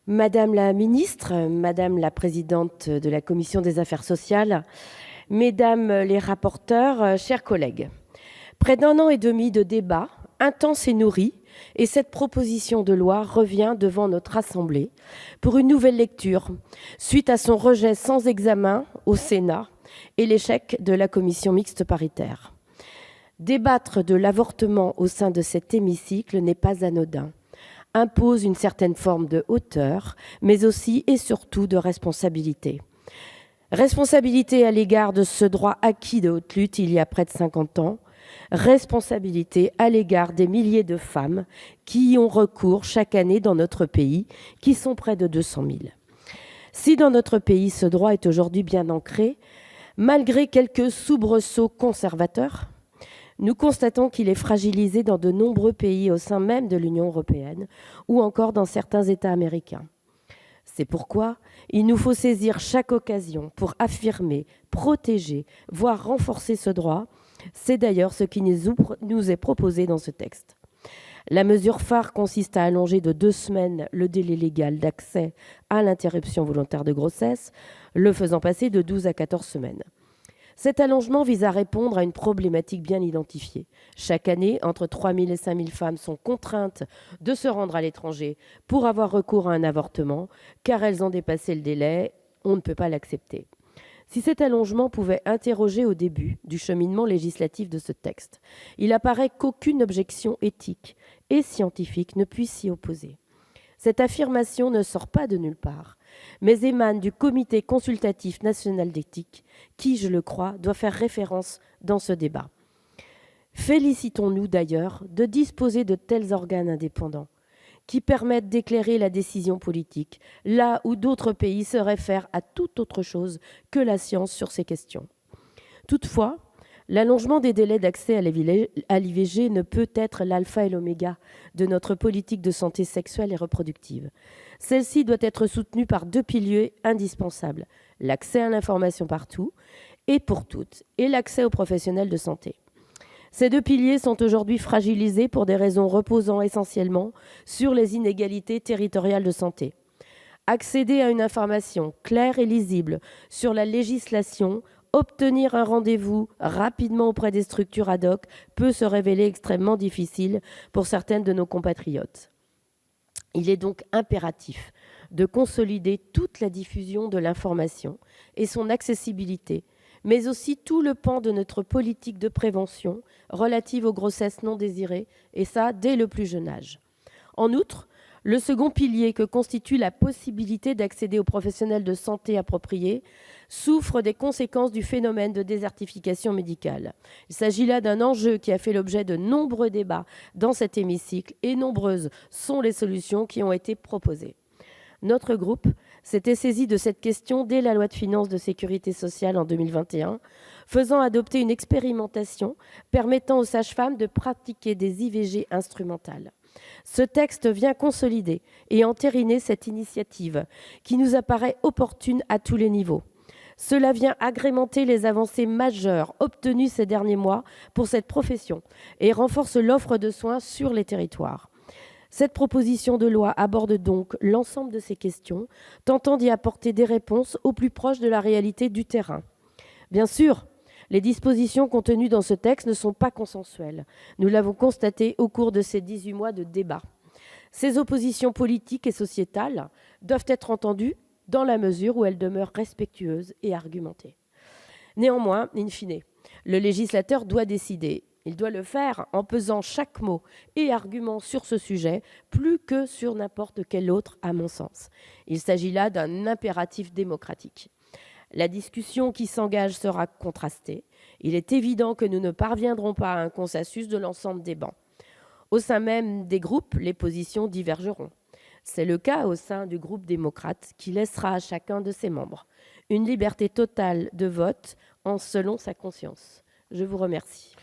Madame la ministre, Madame la présidente de la commission des affaires sociales, Mesdames les rapporteurs, chers collègues, près d'un an et demi de débats intenses et nourris, et cette proposition de loi revient devant notre Assemblée pour une nouvelle lecture, suite à son rejet sans examen au Sénat et l'échec de la commission mixte paritaire. Débattre de l'avortement au sein de cet hémicycle n'est pas anodin, impose une certaine forme de hauteur, mais aussi et surtout de responsabilité. Responsabilité à l'égard de ce droit acquis de haute lutte il y a près de 50 ans, responsabilité à l'égard des milliers de femmes qui y ont recours chaque année dans notre pays, qui sont près de 200 000. Si dans notre pays ce droit est aujourd'hui bien ancré, malgré quelques soubresauts conservateurs, nous constatons qu'il est fragilisé dans de nombreux pays au sein même de l'Union européenne ou encore dans certains États américains. C'est pourquoi il nous faut saisir chaque occasion pour affirmer, protéger, voire renforcer ce droit. C'est d'ailleurs ce qui nous est proposé dans ce texte. La mesure phare consiste à allonger de 2 semaines le délai légal d'accès à l'interruption volontaire de grossesse, le faisant passer de 12 à 14 semaines. Cet allongement vise à répondre à une problématique bien identifiée. Chaque année, entre 3 000 et 5 000 femmes sont contraintes de se rendre à l'étranger pour avoir recours à un avortement, car elles ont dépassé le délai. On ne peut pas l'accepter. Si cet allongement pouvait interroger au début du cheminement législatif de ce texte, il apparaît qu'aucune objection éthique et scientifique ne puisse s'y opposer. Cette affirmation ne sort pas de nulle part, mais émane du Comité consultatif national d'éthique, qui, je le crois, doit faire référence dans ce débat. Félicitons-nous d'ailleurs de disposer de tels organes indépendants qui permettent d'éclairer la décision politique, là où d'autres pays se réfèrent à toute autre chose que la science sur ces questions. Toutefois, l'allongement des délais d'accès à l'IVG ne peut être l'alpha et l'oméga de notre politique de santé sexuelle et reproductive. Celle-ci doit être soutenue par 2 piliers indispensables, l'accès à l'information partout et pour toutes, et l'accès aux professionnels de santé. Ces 2 piliers sont aujourd'hui fragilisés pour des raisons reposant essentiellement sur les inégalités territoriales de santé. Accéder à une information claire et lisible sur la législation, obtenir un rendez-vous rapidement auprès des structures ad hoc peut se révéler extrêmement difficile pour certaines de nos compatriotes. Il est donc impératif de consolider toute la diffusion de l'information et son accessibilité, mais aussi tout le pan de notre politique de prévention relative aux grossesses non désirées, et ça dès le plus jeune âge. En outre, le second pilier que constitue la possibilité d'accéder aux professionnels de santé appropriés souffre des conséquences du phénomène de désertification médicale. Il s'agit là d'un enjeu qui a fait l'objet de nombreux débats dans cet hémicycle et nombreuses sont les solutions qui ont été proposées. Notre groupe s'était saisi de cette question dès la loi de finances de sécurité sociale en 2021, faisant adopter une expérimentation permettant aux sages-femmes de pratiquer des IVG instrumentales. Ce texte vient consolider et entériner cette initiative qui nous apparaît opportune à tous les niveaux. Cela vient agrémenter les avancées majeures obtenues ces derniers mois pour cette profession et renforce l'offre de soins sur les territoires. Cette proposition de loi aborde donc l'ensemble de ces questions, tentant d'y apporter des réponses au plus proche de la réalité du terrain. Bien sûr, les dispositions contenues dans ce texte ne sont pas consensuelles. Nous l'avons constaté au cours de ces 18 mois de débat. Ces oppositions politiques et sociétales doivent être entendues dans la mesure où elles demeurent respectueuses et argumentées. Néanmoins, in fine, le législateur doit décider. Il doit le faire en pesant chaque mot et argument sur ce sujet, plus que sur n'importe quel autre, à mon sens. Il s'agit là d'un impératif démocratique. La discussion qui s'engage sera contrastée. Il est évident que nous ne parviendrons pas à un consensus de l'ensemble des bancs. Au sein même des groupes, les positions divergeront. C'est le cas au sein du groupe démocrate qui laissera à chacun de ses membres une liberté totale de vote selon sa conscience. Je vous remercie.